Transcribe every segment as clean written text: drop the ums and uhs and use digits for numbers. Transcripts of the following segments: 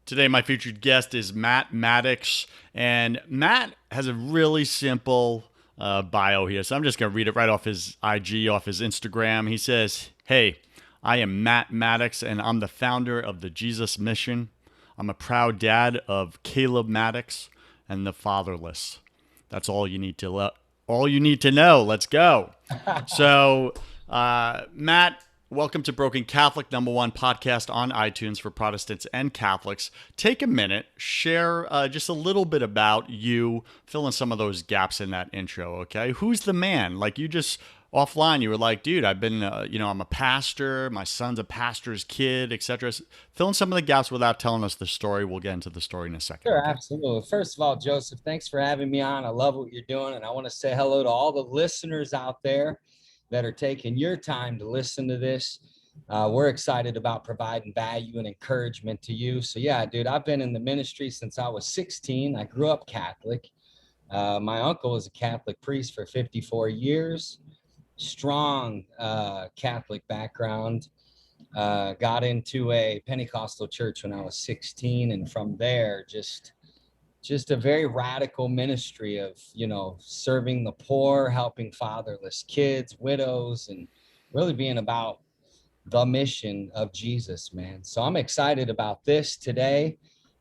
Today, my featured guest is Matt Maddix, and Matt has a really simple bio here. So I'm just going to read it right off his IG, off his Instagram. He says, "Hey, I am Matt Maddix, and I'm the founder of the Jesus Mission. I'm a proud dad of Caleb Maddix and the fatherless. That's all you need to all you need to know. Let's go." So, Matt, welcome to Broken Catholic, #1 podcast on iTunes for Protestants and Catholics. Take a minute, share just a little bit about you, fill in some of those gaps in that intro, okay? Who's the man? Like you just offline, you were like, dude, I've been, I'm a pastor, my son's a pastor's kid, etc. Fill in some of the gaps without telling us the story. We'll get into the story in a second, Sure, okay? absolutely. First of all, Joseph, thanks for having me on. I love what you're doing, and I want to say hello to all the listeners out there that are taking your time to listen to this. We're excited about providing value and encouragement to you. So yeah, dude, I've been in the ministry since I was 16. I grew up Catholic. My uncle was a Catholic priest for 54 years. Strong Catholic background. Got into a Pentecostal church when I was 16, and from there, just a very radical ministry of serving the poor, helping fatherless kids, widows, and really being about the mission of Jesus, man. So I'm excited about this today.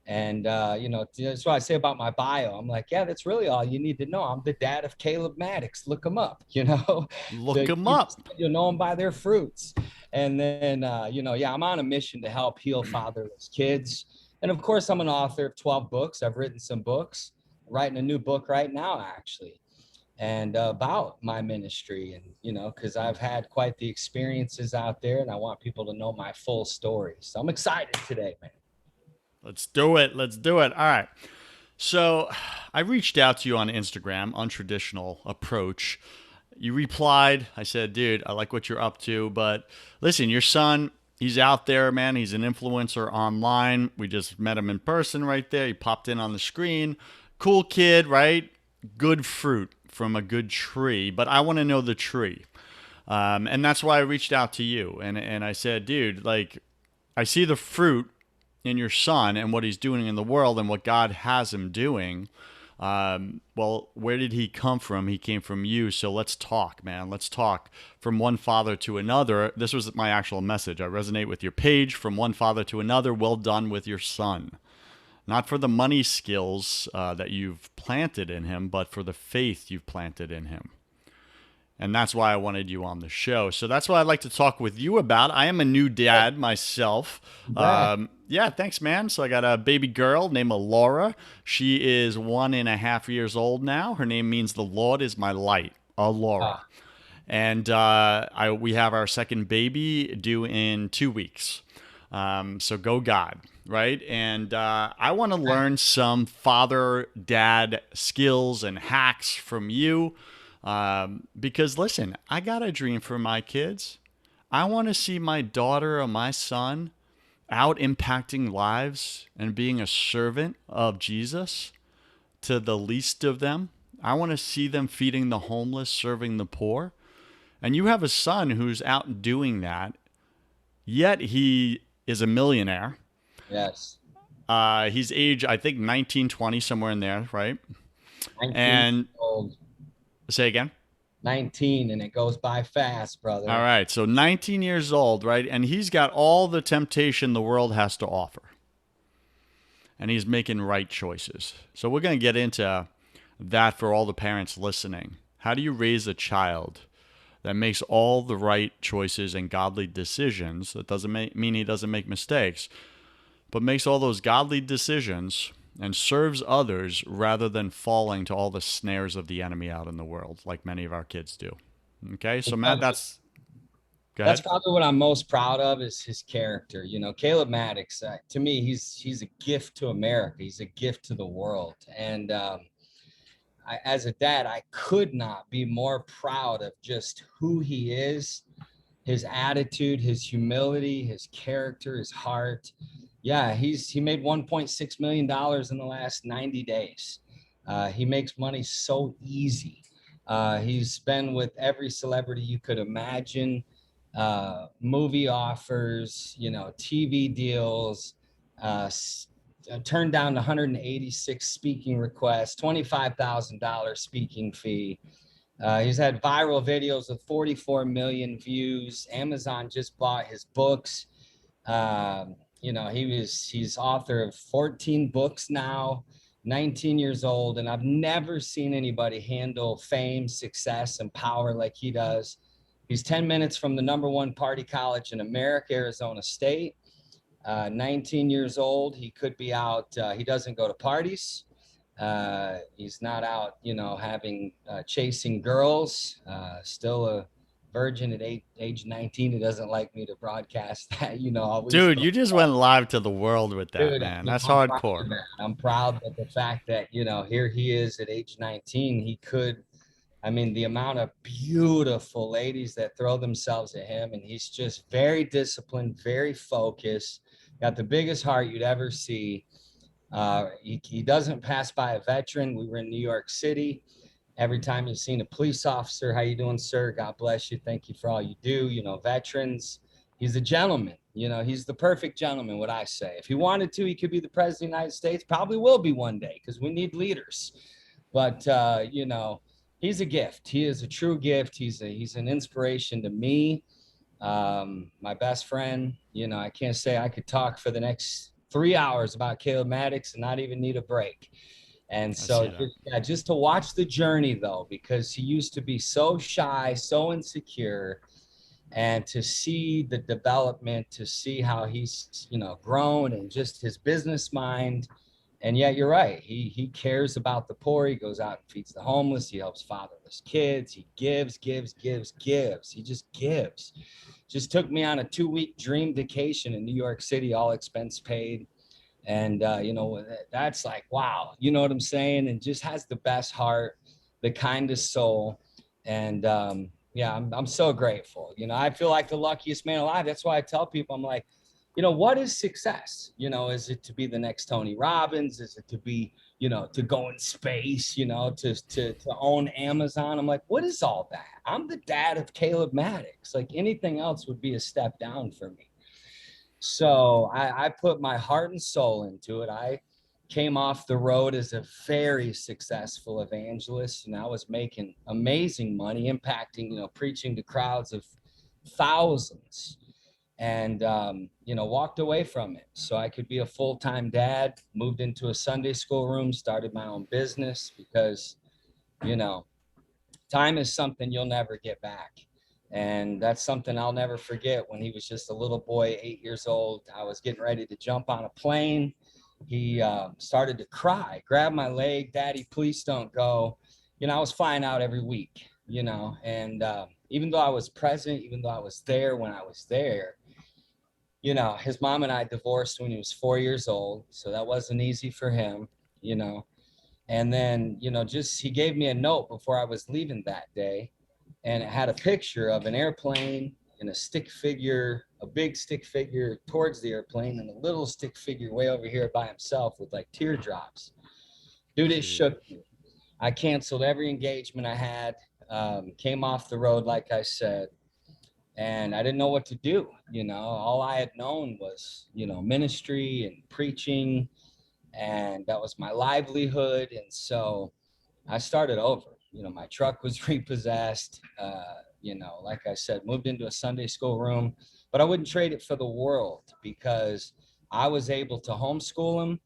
And that's what I say about my bio. I'm like, yeah, that's really all you need to know. I'm the dad of Caleb Maddix. Look him up. Look him Jesus up. said, you'll know them by their fruits. And then yeah, I'm on a mission to help heal fatherless kids. And of course, I'm an author of 12 books. I've written some books, writing a new book right now, actually, and about my ministry. And because I've had quite the experiences out there, and I want people to know my full story. So I'm excited today, man. Let's do it. Let's do it. All right. So I reached out to you on Instagram, untraditional approach. You replied. I said, dude, I like what you're up to, but listen, your son, he's out there, man. He's an influencer online. We just met him in person right there. He popped in on the screen. Cool kid, right? Good fruit from a good tree, but I want to know the tree. And that's why I reached out to you. And I said, dude, like, I see the fruit in your son and what he's doing in the world and what God has him doing. Well, where did he come from? He came from you. So let's talk, man. Let's talk from one father to another. This was my actual message. I resonate with your page. From one father to another. Well done with your son. Not for the money skills that you've planted in him, but for the faith you've planted in him. And that's why I wanted you on the show. So that's what I'd like to talk with you about. I am a new dad myself. Yeah, thanks, man. So I got a baby girl named Laura. She is 1.5 years old now. Her name means the Lord is my light, Laura. And we have our second baby due in 2 weeks. So go God, right? And I want to learn some father-dad skills and hacks from you. Because listen, I got a dream for my kids. I want to see my daughter or my son out impacting lives and being a servant of Jesus to the least of them. I want to see them feeding the homeless, serving the poor. And you have a son who's out doing that, yet he is a millionaire. Yes. He's age, I think, 19, 20, somewhere in there, right? 19 And old. say again. 19, and it goes by fast, All brother. right, so 19 years old, right? And he's got all the temptation the world has to offer. And he's making right choices. So we're going to get into that for all the parents listening. How do you raise a child that makes all the right choices and godly decisions? That doesn't mean he doesn't make mistakes, but makes all those godly decisions and serves others rather than falling to all the snares of the enemy out in the world, like many of our kids do. Okay, so Matt, that's go That's ahead. probably what I'm most proud of is his character. Caleb Maddix, to me, he's a gift to America. He's a gift to the world. And as a dad, I could not be more proud of just who he is, his attitude, his humility, his character, his heart. Yeah, he made $1.6 million in the last 90 days. He makes money so easy. He's been with every celebrity you could imagine, movie offers, TV deals, turned down 186 speaking requests, $25,000 speaking fee. He's had viral videos with 44 million views. Amazon just bought his books. You know, he's author of 14 books now, 19 years old, and I've never seen anybody handle fame, success, and power like he does. He's 10 minutes from the #1 party college in America, Arizona State. 19 years old. He could be out. He doesn't go to parties. He's not out, you know, having chasing girls. Still a virgin at age 19. He doesn't like me to broadcast that, you know. Always, Dude, you just went live to the world with that, dude. man. You know, That's hardcore. I'm proud of the fact that, you know, here he is at age 19. He could. I mean, the amount of beautiful ladies that throw themselves at him, and he's just very disciplined, very focused, got the biggest heart you'd ever see. He doesn't pass by a veteran. We were in New York City. Every time you've seen a police officer, how you doing, sir? God bless you. Thank you for all you do. You know, veterans. He's a gentleman. You know, he's the perfect gentleman, what I say. If he wanted to, he could be the president of the United States. Probably will be one day because we need leaders. But, you know, he's a gift. He is a true gift. He's an inspiration to me. My best friend, you know, I can't say I could talk for the next 3 hours about Caleb Maddix and not even need a break. And so just to watch the journey though, because he used to be so shy, so insecure, and to see the development, to see how he's, you know, grown and just his business mind. And yeah, you're right. He cares about the poor. He goes out and feeds the homeless. He helps fatherless kids. He gives. He just gives. Just took me on a 2-week dream vacation in New York City, all expense paid. And, you know, that's like, wow, you know what I'm saying? And just has the best heart, the kindest soul. And yeah, I'm so grateful. You know, I feel like the luckiest man alive. That's why I tell people, I'm like, you know, what is success? You know, is it to be the next Tony Robbins? Is it to be, you know, to go in space, you know, to own Amazon? I'm like, what is all that? I'm the dad of Caleb Maddix. Like anything else would be a step down for me. So I put my heart and soul into it. I came off the road as a very successful evangelist, and I was making amazing money, impacting, you know, preaching to crowds of thousands, and you know, walked away from it so I could be a full-time dad. Moved into a Sunday school room, started my own business because, you know, time is something you'll never get back. And that's something I'll never forget. When he was just a little boy, 8 years old, I was getting ready to jump on a plane. He started to cry, grabbed my leg, "Daddy, please don't go." You know, I was flying out every week, you know, and even though I was present, even though I was there when I was there, you know, his mom and I divorced when he was 4 years old. So that wasn't easy for him, you know. And then, you know, just he gave me a note before I was leaving that day, and it had a picture of an airplane and a stick figure, a big stick figure towards the airplane, and a little stick figure way over here by himself with like teardrops. Dude, it shook me. I canceled every engagement I had, came off the road, like I said, and I didn't know what to do. You know, all I had known was, you know, ministry and preaching, and that was my livelihood. And so I started over. You know, my truck was repossessed. You know, like I said, moved into a Sunday school room, but I wouldn't trade it for the world because I was able to homeschool him.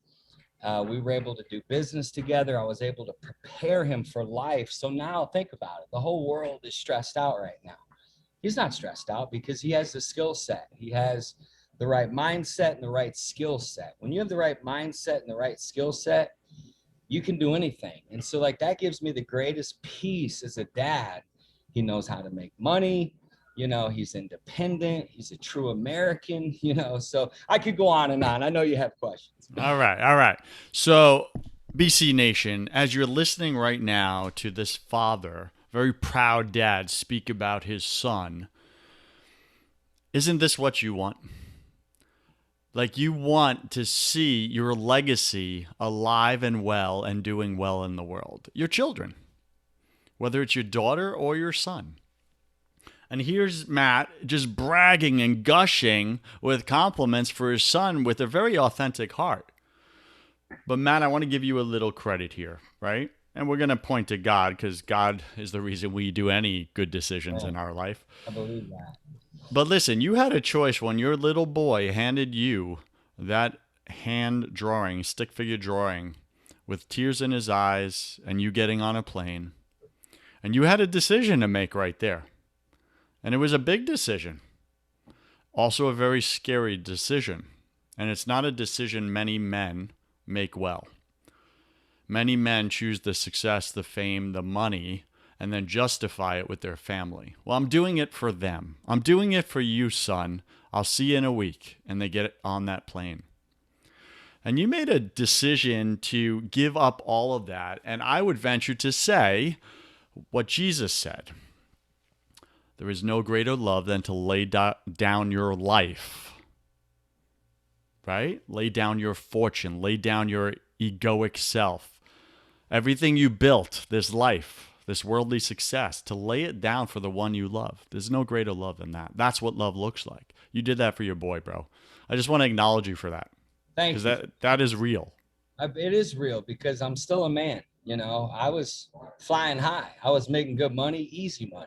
We were able to do business together. I was able to prepare him for life. So now think about it. The whole world is stressed out right now. He's not stressed out because he has the skill set. He has the right mindset and the right skill set. When you have the right mindset and the right skill set, you can do anything. And so like that gives me the greatest peace as a dad. He knows how to make money. You know, he's independent. He's a true American, you know, so I could go on and on. I know you have questions. All right. All right. So, BC Nation, as you're listening right now to this father, very proud dad, speak about his son, isn't this what you want? Like, you want to see your legacy alive and well and doing well in the world. Your children, whether it's your daughter or your son. And here's Matt just bragging and gushing with compliments for his son with a very authentic heart. But Matt, I want to give you a little credit here, right? And we're going to point to God because God is the reason we do any good decisions in Man, our life. I believe that. But listen, you had a choice when your little boy handed you that hand drawing, stick figure drawing, with tears in his eyes, and you getting on a plane. And you had a decision to make right there. And it was a big decision, also a very scary decision. And it's not a decision many men make well. Many men choose the success, the fame, the money, and then justify it with their family. Well, I'm doing it for them. I'm doing it for you, son. I'll see you in a week. And they get on that plane. And you made a decision to give up all of that. And I would venture to say what Jesus said: there is no greater love than to lay down your life, right? Lay down your fortune, lay down your egoic self, everything you built, this life, this worldly success, to lay it down for the one you love. There's no greater love than that. That's what love looks like. You did that for your boy, bro. I just want to acknowledge you for that, because Thank you. that is real. It is real because I'm still a man. You know, I was flying high. I was making good money, easy money.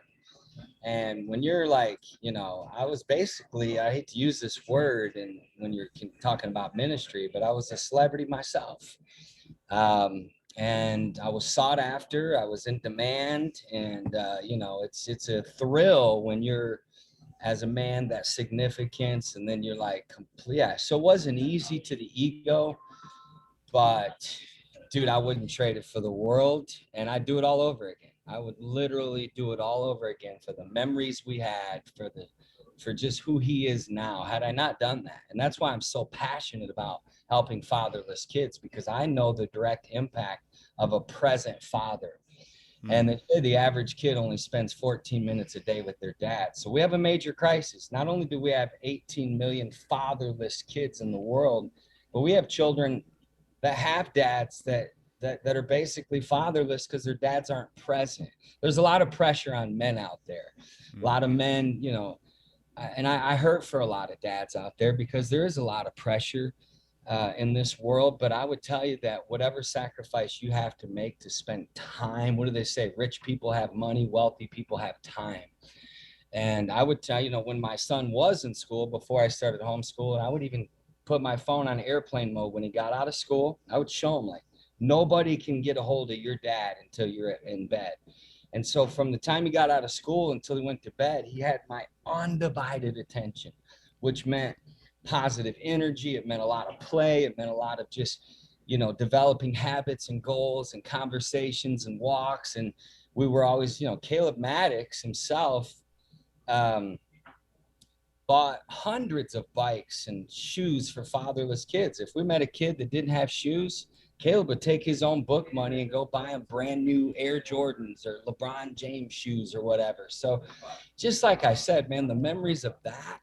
And when you're like, you know, I was basically, I hate to use this word and when you're talking about ministry, but I was a celebrity myself. And I was sought after, I was in demand. And, you know, it's a thrill when you're, as a man, that significance. And then you're like, yeah. So it wasn't easy to the ego, but dude, I wouldn't trade it for the world, and I'd do it all over again. I would literally do it all over again for the memories we had, for just who he is now. Had I not done that, and that's why I'm so passionate about helping fatherless kids, because I know the direct impact of a present father. And Mm. the average kid only spends 14 minutes a day with their dad. So we have a major crisis. Not only do we have 18 million fatherless kids in the world, but we have children that have dads that are basically fatherless because their dads aren't present. There's a lot of pressure on men out there. A Mm. lot of men, you know, and I hurt for a lot of dads out there because there is a lot of pressure in this world. But I would tell you that whatever sacrifice you have to make to spend time, what do they say? Rich people have money, wealthy people have time. And I would tell you, know, when my son was in school, before I started homeschool, and I would even put my phone on airplane mode when he got out of school. I would show him like, nobody can get a hold of your dad until you're in bed. And so from the time he got out of school until he went to bed, he had my undivided attention, which meant positive energy. It meant a lot of play. It meant a lot of just, you know, developing habits and goals and conversations and walks. And we were always, you know, Caleb Maddix himself um, bought hundreds of bikes and shoes for fatherless kids. If we met a kid that didn't have shoes, Caleb would take his own book money and go buy him brand new Air Jordans or LeBron James shoes or whatever. So just like I said, man, the memories of that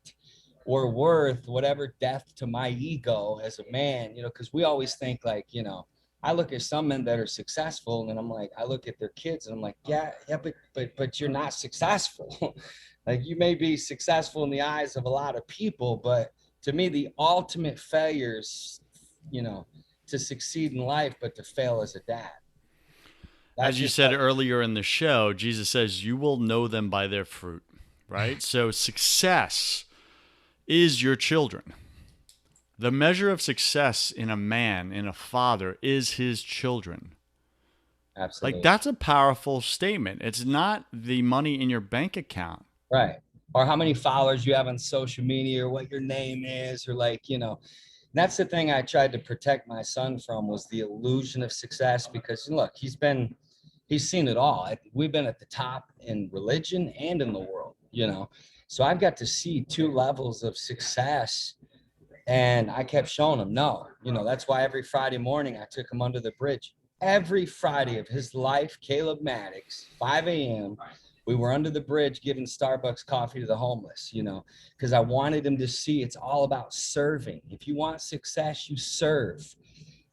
were worth whatever death to my ego as a man, you know, because we always think like, you know, I look at some men that are successful and I'm like, I look at their kids and I'm like, yeah, but you're not successful. Like you may be successful in the eyes of a lot of people, but to me, the ultimate failures, you know, to succeed in life, but to fail as a dad. That's As you just said like, earlier in the show, Jesus says, you will know them by their fruit, right? So success is your children. The measure of success in a man, in a father, is his children. Like, absolutely. that's a powerful statement. It's not the money in your bank account. Right. Or how many followers you have on social media or what your name is, or like, you know, that's the thing I tried to protect my son from was the illusion of success because look, he's seen it all. We've been at the top in religion and in the world, you know. So I've got to see two levels of success. And I kept showing him, no, you know, that's why every Friday morning I took him under the bridge. Every Friday of his life, Caleb Maddix, 5 a.m., we were under the bridge giving Starbucks coffee to the homeless, you know, because I wanted him to see it's all about serving. If you want success, you serve.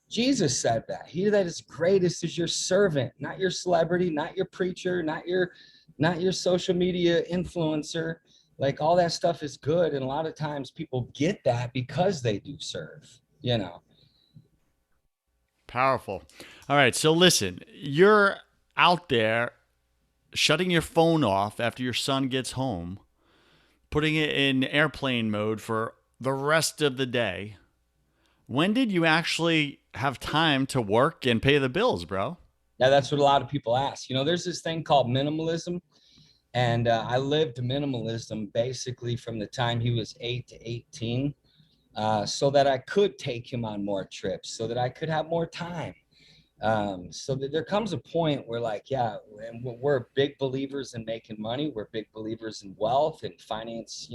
Jesus said that. He that is greatest is your servant, not your celebrity, not your preacher, not your social media influencer. Like all that stuff is good. And a lot of times people get that because they do serve, you know. Powerful. All right. So listen, you're out there shutting your phone off after your son gets home, putting it in airplane mode for the rest of the day. When did you actually have time to work and pay the bills, bro? Now, that's what a lot of people ask. There's this thing called minimalism. And I lived minimalism basically from the time he was 8 to 18, so that I could take him on more trips, so that I could have more time. So that there comes a point where, like, yeah, and we're big believers in making money. We're big believers in wealth and finance,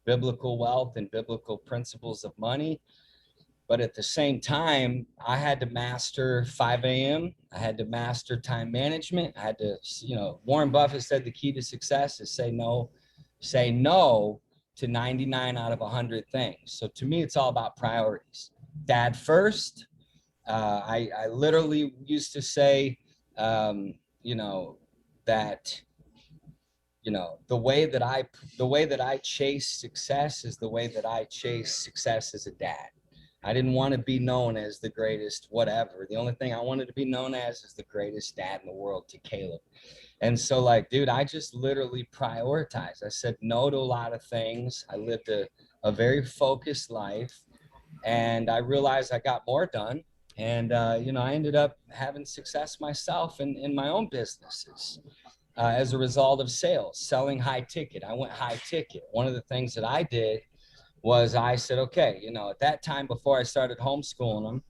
biblical wealth and biblical principles of money. But at the same time, I had to master 5 a.m. I had to master time management. I had to, Warren Buffett said the key to success is say no to 99 out of 100 things. So to me, it's all about priorities. Dad first. I literally used to say, that, the way that I chase success is the way that I chase success as a dad. I didn't want to be known as the greatest whatever. The only thing I wanted to be known as is the greatest dad in the world to Caleb. And so, like, dude, I just literally prioritized. I said no to a lot of things. I lived a very focused life, and I realized I got more done. And, I ended up having success myself in my own businesses as a result of sales, selling high ticket. I went high ticket. One of the things that I did was I said, okay, at that time before I started homeschooling him,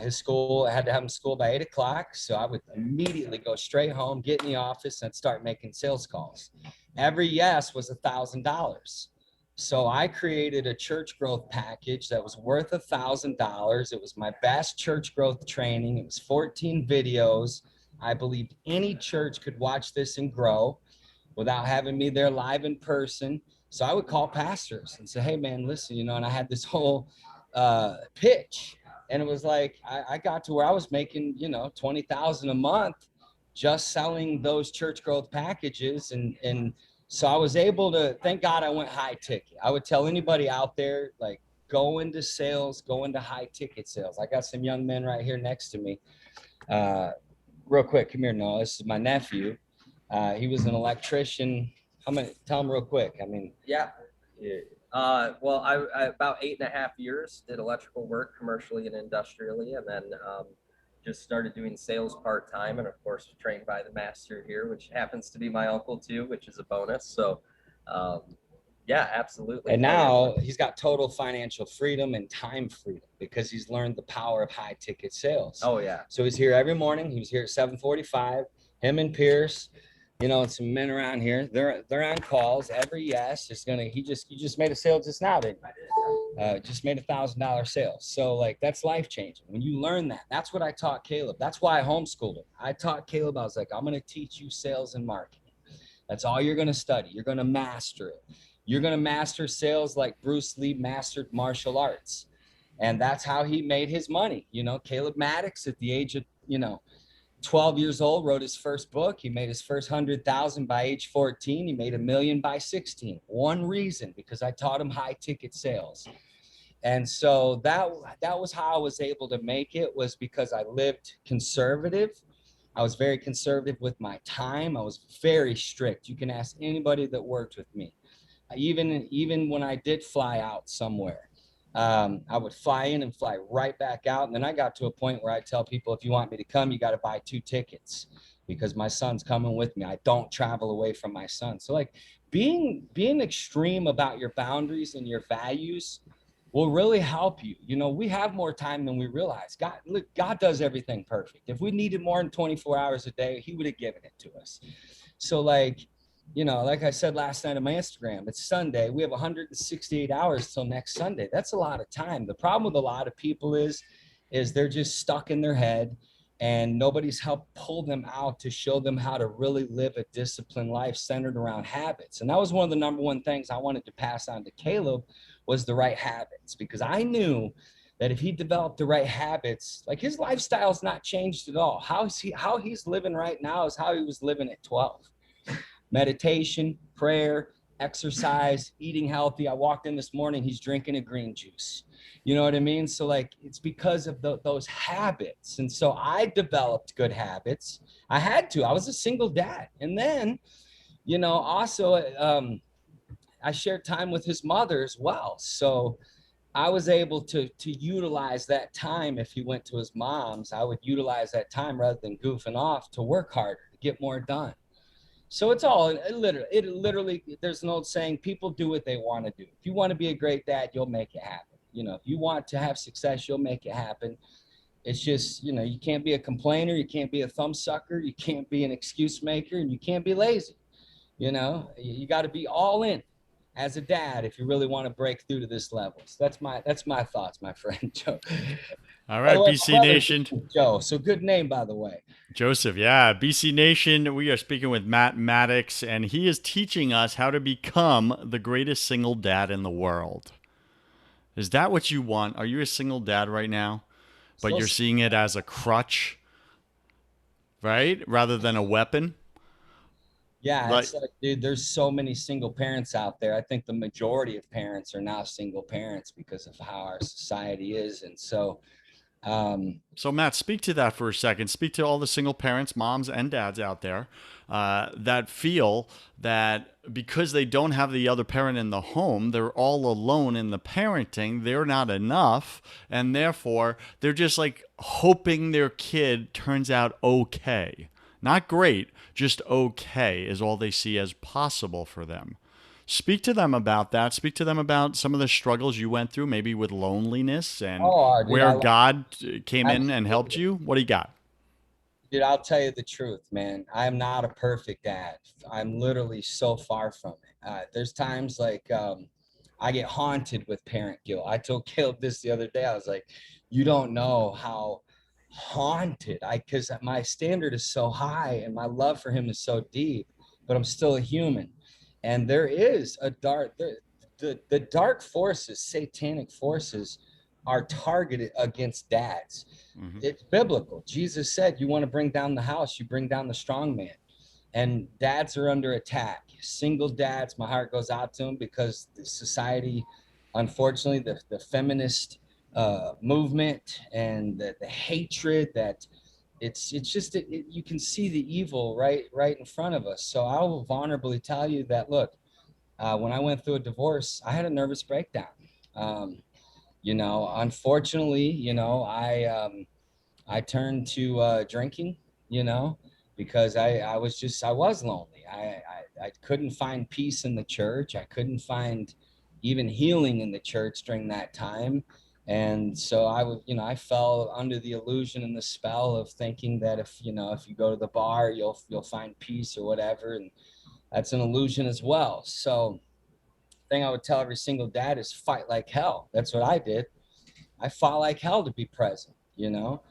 his school, I had to have him school by 8 o'clock. So I would immediately go straight home, get in the office, and start making sales calls. Every yes was $1,000. So I created a church growth package that was worth $1,000. It was my best church growth training. It was 14 videos. I believed any church could watch this and grow without having me there live in person. So I would call pastors and say, hey, man, listen, and I had this whole pitch. And it was like, I got to where I was making, 20,000 a month just selling those church growth packages. And so I was able to, thank God I went high ticket. I would tell anybody out there, like, go into sales, go into high ticket sales. I got some young men right here next to me. Real quick, come here, Noah. This is my nephew. He was an electrician. I'm gonna tell him real quick. I mean, Yeah. Well, I about 8.5 years did electrical work commercially and industrially, and then just started doing sales part time, and of course trained by the master here, which happens to be my uncle too, which is a bonus. So, um, yeah, absolutely. and now he's got total financial freedom and time freedom because he's learned the power of high ticket sales. Oh yeah. So he's here every morning. He was here at 7:45. Him and Pierce, and some men around here. They're on calls every yes. It's gonna. You just made a sale just now, didn't you? Just made $1,000 sales. So, like, that's life changing when you learn that. That's what I taught Caleb. That's why I homeschooled him. I taught Caleb. I was like, I'm gonna teach you sales and marketing. That's all you're gonna study. You're gonna master it. You're gonna master sales like Bruce Lee mastered martial arts, and that's how he made his money. Caleb Maddix at the age of 12 years old, wrote his first book. He made his first 100,000 by age 14. He made $1 million by 16. One reason, because I taught him high ticket sales. And so that was how I was able to make it, was because I lived conservative. I was very conservative with my time. I was very strict. You can ask anybody that worked with me. Even when I did fly out somewhere, I would fly in and fly right back out. And then I got to a point where I tell people, if you want me to come, you got to buy 2 tickets because my son's coming with me. I don't travel away from my son. So, like, being extreme about your boundaries and your values will really help you. We have more time than we realize. God does everything perfect. If we needed more than 24 hours a day, he would have given it to us. So, like, like I said last night on my Instagram, it's Sunday. We have 168 hours till next Sunday. That's a lot of time. The problem with a lot of people is they're just stuck in their head and nobody's helped pull them out to show them how to really live a disciplined life centered around habits. And that was one of the number one things I wanted to pass on to Caleb, was the right habits, because I knew that if he developed the right habits, like, his lifestyle's not changed at all. How he's living right now is how he was living at 12. Meditation, prayer, exercise, eating healthy. I walked in this morning, he's drinking a green juice. You know what I mean? So like, it's because of those habits. And so I developed good habits. I had to. I was a single dad. And then, also I shared time with his mother as well. So I was able to utilize that time. If he went to his mom's, I would utilize that time rather than goofing off to work harder, to get more done. So it's all it literally, there's an old saying, people do what they want to do. If you want to be a great dad, you'll make it happen. If you want to have success, you'll make it happen. It's just, you can't be a complainer, you can't be a thumb sucker, you can't be an excuse maker, and you can't be lazy. You got to be all in as a dad if you really want to break through to this level. So that's my thoughts, my friend Joe. All By the right, way, BC my brother, Nation. Joe. So good name, by the way. Joseph, yeah. BC Nation, we are speaking with Matt Maddix, and he is teaching us how to become the greatest single dad in the world. Is that what you want? Are you a single dad right now? But Still, you're seeing it as a crutch, right? Rather than a weapon? yeah, Like, it's like, dude, there's so many single parents out there. I think the majority of parents are now single parents because of how our society is. And so, so, Matt, speak to that for a second. Speak to all the single parents, moms and dads out there that feel that because they don't have the other parent in the home, they're all alone in the parenting, they're not enough, and therefore they're just like hoping their kid turns out okay. Not great, just okay is all they see as possible for them. Speak to them about that. Speak to them about some of the struggles you went through, maybe with loneliness and oh, dude, where God came in and helped absolutely. you. What do you got? Dude, I'll tell you the truth, man. I'm not a perfect dad. I'm literally so far from it. There's times like I get haunted with parent guilt. I told Caleb this the other day. I was like, you don't know how haunted because my standard is so high and my love for him is so deep, but I'm still a human. And there is a the dark forces, satanic forces are targeted against dads. Hmm. It's biblical. Jesus said, you want to bring down the house, you bring down the strong man. And dads are under attack. Single dads, my heart goes out to them because the society, unfortunately, the feminist movement and the hatred that it's just you can see the evil right in front of us. So I will vulnerably tell you that, look, when I went through a divorce, I had a nervous breakdown. Um, Unfortunately, I turned to drinking, you know, because I was lonely. I couldn't find peace in the church. I couldn't find even healing in the church during that time. And so I fell under the illusion and the spell of thinking that if you go to the bar, you'll find peace or whatever. And that's an illusion as well. So thing I would tell every single dad is fight like hell. That's what I did. I fought like hell to be present, you know.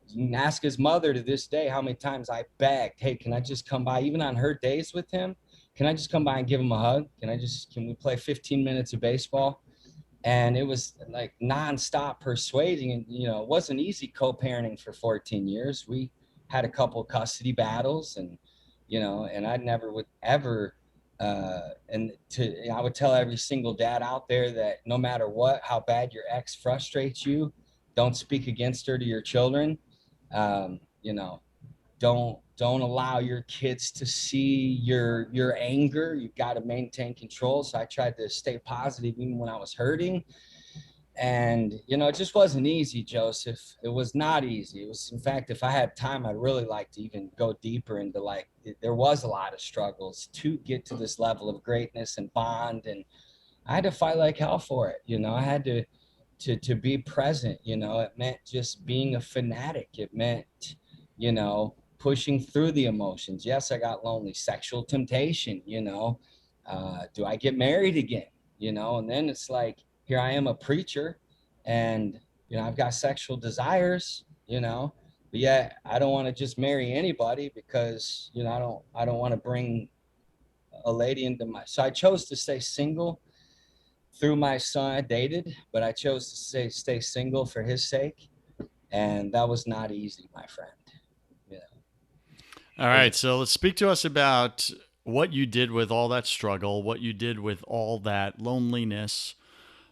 You can ask his mother to this day how many times I begged, hey, can I just come by, even on her days with him? Can I just come by and give him a hug? Can we play 15 minutes of baseball? And it was like nonstop persuading. And, it wasn't easy co-parenting for 14 years. We had a couple custody battles and I never would ever, I would tell every single dad out there that no matter what, how bad your ex frustrates you, don't speak against her to your children. Um, you know, don't allow your kids to see your anger. You've got to maintain control. So I tried to stay positive even when I was hurting. And it just wasn't easy, Joseph. It was not easy. It was, in fact, if I had time, I'd really like to even go deeper into there was a lot of struggles to get to this level of greatness and bond. And I had to fight like hell for it. I had to be present. It meant just being a fanatic. It meant, pushing through the emotions. Yes, I got lonely. Sexual temptation. Do I get married again? And then it's like, here I am, a preacher, and I've got sexual desires, but yet I don't want to just marry anybody because I don't want to bring a lady into so I chose to stay single through my son. I dated, but I chose to stay single for his sake, and that was not easy, my friend. you know All it was right, so let's speak to us about what you did with all that struggle, what you did with all that loneliness,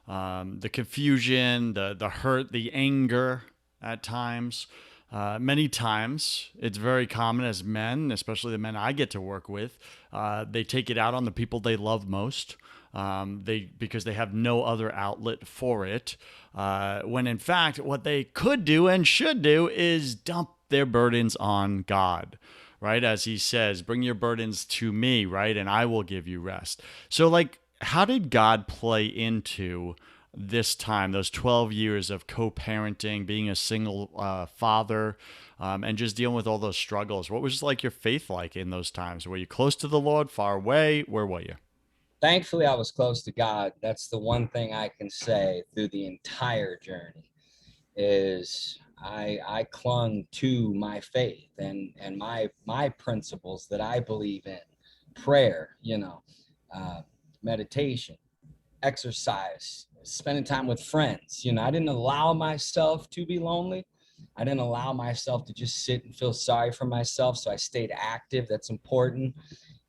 the confusion, the hurt, the anger at times. Many times, it's very common as men, especially the men I get to work with, they take it out on the people they love most. Because they have no other outlet for it. When in fact, what they could do and should do is dump their burdens on God, right? As He says, bring your burdens to me, right? And I will give you rest. So, like, how did God play into this time, those 12 years of co parenting, being a single father, and just dealing with all those struggles? What was like your faith like in those times? Were you close to the Lord, far away? Where were you? Thankfully, I was close to God. That's the one thing I can say through the entire journey is I clung to my faith and my principles that I believe in, prayer, uh, meditation, exercise, spending time with friends. I didn't allow myself to be lonely. I didn't allow myself to just sit and feel sorry for myself. So I stayed active. That's important.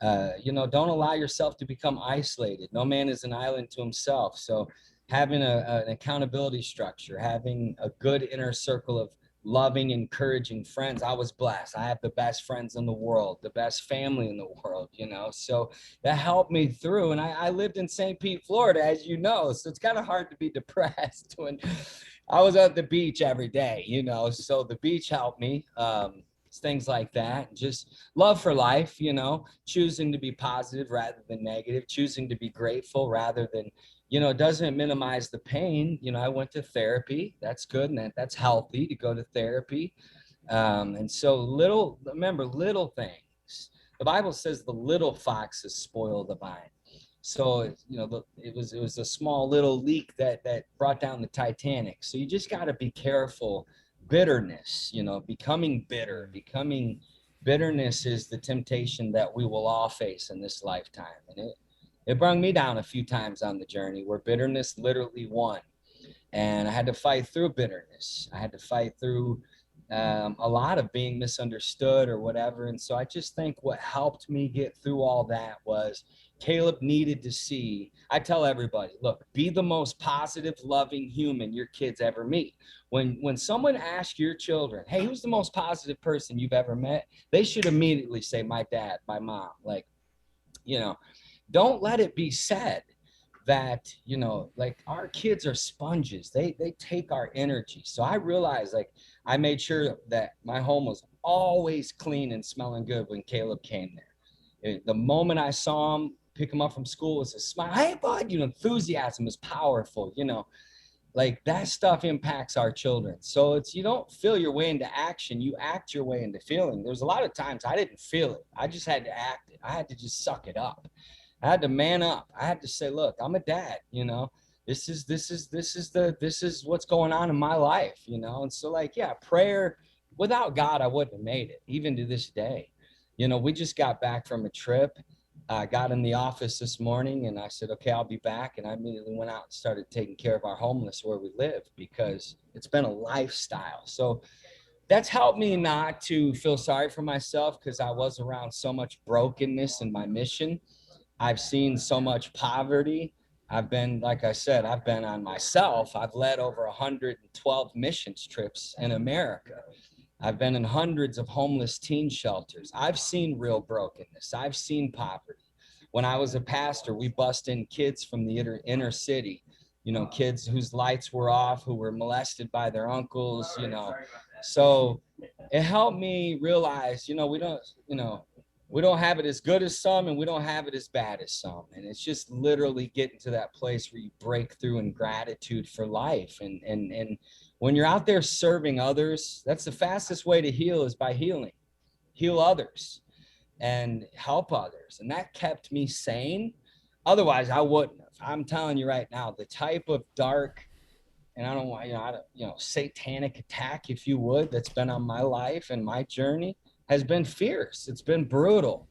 Don't allow yourself to become isolated. No man is an island to himself. So having an accountability structure, having a good inner circle of loving, encouraging friends. I was blessed. I have the best friends in the world, the best family in the world, so that helped me through. And I lived in St. Pete, Florida, as you know, so it's kind of hard to be depressed when I was at the beach every day, so the beach helped me. Things like that, just love for life, choosing to be positive rather than negative, choosing to be grateful rather than, it doesn't minimize the pain. I went to therapy. That's good. And that's healthy to go to therapy. And so remember, little things. The Bible says the little foxes spoil the vine. So, it was a small little leak that brought down the Titanic. So you just got to be careful. Bitterness, becoming bitterness is the temptation that we will all face in this lifetime. And it brought me down a few times on the journey where bitterness literally won. And I had to fight through bitterness. I had to fight through a lot of being misunderstood or whatever. And so I just think what helped me get through all that was Caleb needed to see. I tell everybody, look, be the most positive, loving human your kids ever meet. When someone asks your children, hey, who's the most positive person you've ever met? They should immediately say, my dad, my mom. Like, don't let it be said that, like our kids are sponges. They take our energy. So I realized, like, I made sure that my home was always clean and smelling good when Caleb came there. The moment I saw him, pick him up from school, was a smile. Hey, bud, enthusiasm is powerful, like that stuff impacts our children. So you don't feel your way into action, you act your way into feeling. There's a lot of times I didn't feel it. I just had to act it. I had to just suck it up. I had to man up. I had to say, look, I'm a dad, this is what's going on in my life, And so, like, yeah, prayer, without God, I wouldn't have made it, even to this day. We just got back from a trip. I got in the office this morning and I said, okay, I'll be back. And I immediately went out and started taking care of our homeless where we live, because it's been a lifestyle. So that's helped me not to feel sorry for myself, because I was around so much brokenness in my mission. I've seen so much poverty. I've been, like I said, I've been on myself. I've led over 112 missions trips in America. I've been in hundreds of homeless teen shelters. I've seen real brokenness. I've seen poverty. When I was a pastor, we bussed in kids from the inner city, kids whose lights were off, who were molested by their uncles, So it helped me realize, we don't have it as good as some, and we don't have it as bad as some. And it's just literally getting to that place where you break through in gratitude for life. And when you're out there serving others, that's the fastest way to heal, is by heal others and help others. And that kept me sane. Otherwise, I wouldn't have. I'm telling you right now, the type of dark, and I don't want, satanic attack, if you would, that's been on my life and my journey has been fierce. It's been brutal.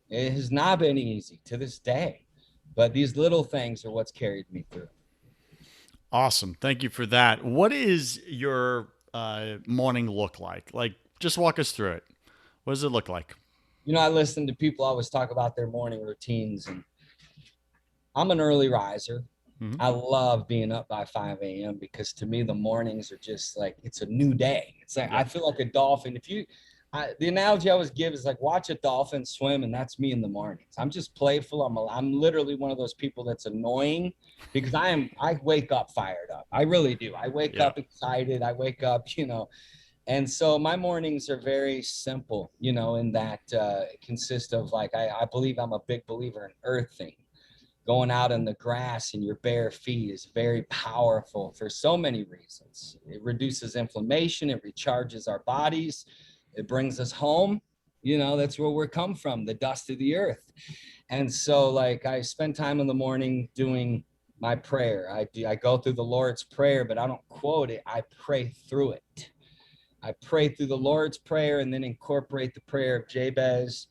It has not been easy to this day, but these little things are what's carried me through. Awesome. Thank you for that. What is your morning look like? Like, just walk us through it. What does it look like? I listen to people always talk about their morning routines, and I'm an early riser. Hmm. I love being up by 5 a.m. because to me, the mornings are just like, it's a new day. It's like, I Yep. feel like a dolphin. The analogy I always give is like, watch a dolphin swim, and that's me in the mornings. I'm just playful. I'm literally one of those people that's annoying because I wake up fired up. I really do. I wake Yeah. up excited. I wake up, and so my mornings are very simple, in that consist of like, I believe I'm a big believer in earthing. Going out in the grass in your bare feet is very powerful for so many reasons. It reduces inflammation, it recharges our bodies, it brings us home. That's where we're come from, the dust of the earth. And so, like, I spend time in the morning doing my prayer. I go through the Lord's Prayer, but I don't quote it, I pray through it. I pray through the Lord's Prayer and then incorporate the prayer of Jabez.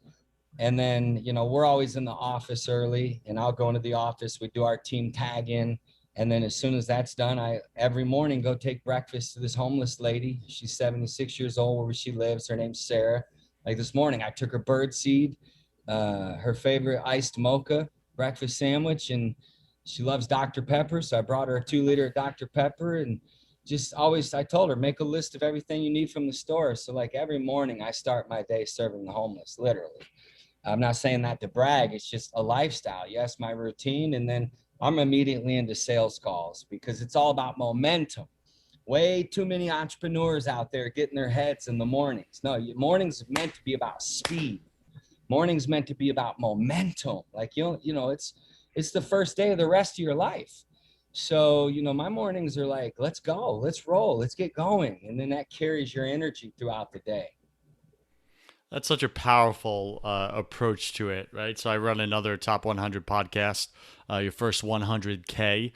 And then, we're always in the office early, and I'll go into the office. We do our team tag in. And then as soon as that's done, I every morning go take breakfast to this homeless lady. She's 76 years old where she lives. Her name's Sarah. Like this morning, I took her bird seed, her favorite iced mocha breakfast sandwich, and she loves Dr. Pepper. So I brought her a 2 liter of Dr. Pepper, and just always, I told her, make a list of everything you need from the store. So like every morning I start my day serving the homeless, literally. I'm not saying that to brag. It's just a lifestyle. Yes, my routine. And then I'm immediately into sales calls because it's all about momentum. Way too many entrepreneurs out there getting their heads in the mornings. No, mornings meant to be about speed. Mornings meant to be about momentum. Like, it's the first day of the rest of your life. So, my mornings are like, let's go, let's roll, let's get going. And then that carries your energy throughout the day. That's such a powerful approach to it, right? So I run another top 100 podcast, your first 100K,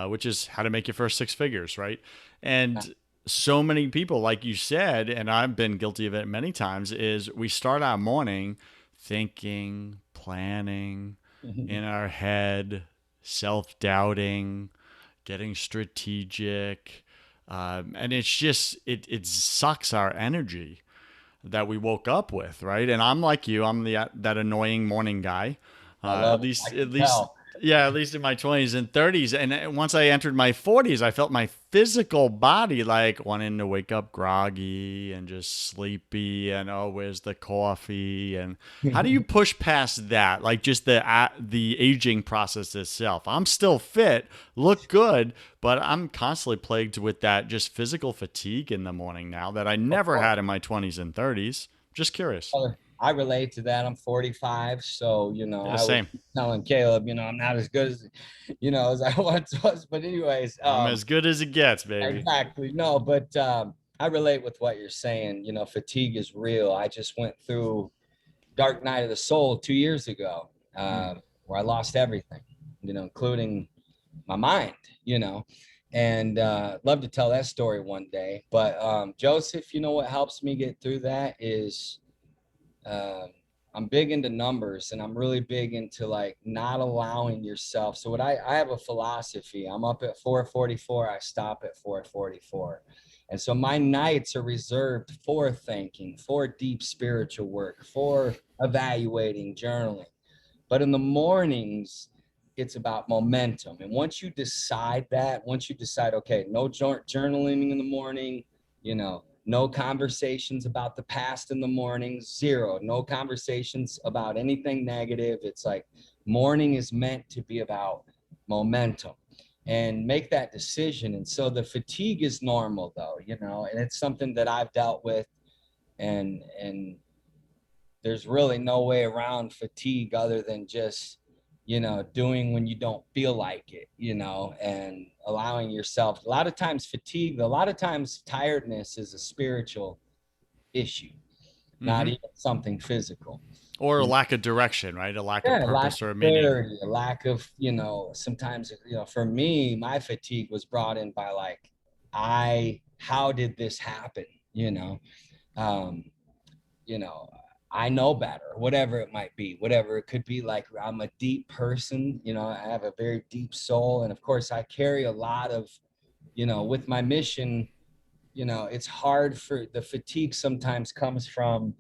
which is how to make your first six figures, right? And so many people, like you said, and I've been guilty of it many times, is we start our morning thinking, planning in our head, self doubting, getting strategic. And it's just, it sucks our energy that we woke up with, right? And I'm like you, I'm the that annoying morning guy. I At love it. I least, can tell. yeah, at least in my 20s and 30s. And once I entered my 40s, I felt my physical body like wanting to wake up groggy and just sleepy. And oh, where's the coffee? And how do you push past that? Like just the aging process itself. I'm still fit, look good, but I'm constantly plagued with that just physical fatigue in the morning now that I Of never course. had in my 20s and 30s. Just curious. I relate to that. I'm 45, so Yeah, I was same. telling Caleb, I'm not as good as as I once was. But anyways, I'm as good as it gets, baby. exactly. No, but I relate with what you're saying. Fatigue is real. I just went through dark night of the soul 2 years ago, Hmm. where I lost everything, including my mind, and love to tell that story one day. But Joseph, what helps me get through that is um, I'm big into numbers, and I'm really big into like not allowing yourself. So I have a philosophy. I'm up at 4:44. I stop at 4:44. And so my nights are reserved for thinking, for deep spiritual work, for evaluating, journaling. But in the mornings, it's about momentum. And once you decide, okay, no journaling in the morning, no conversations about the past in the morning, zero, no conversations about anything negative. It's like morning is meant to be about momentum and make that decision. And so the fatigue is normal though, and it's something that I've dealt with, and there's really no way around fatigue other than just doing when you don't feel like it, and allowing yourself. A lot of times fatigue, a lot of times tiredness is a spiritual issue, not Hmm. even something physical. Or a you know, lack of direction, right? A lack of yeah, a lack purpose of or meaning. clarity, a lack of, sometimes, for me, my fatigue was brought in by like, how did this happen, um you know, I know better, whatever it might be, whatever it could be. Like, I'm a deep person, I have a very deep soul. And of course, I carry a lot of, with my mission, it's hard for the fatigue sometimes comes from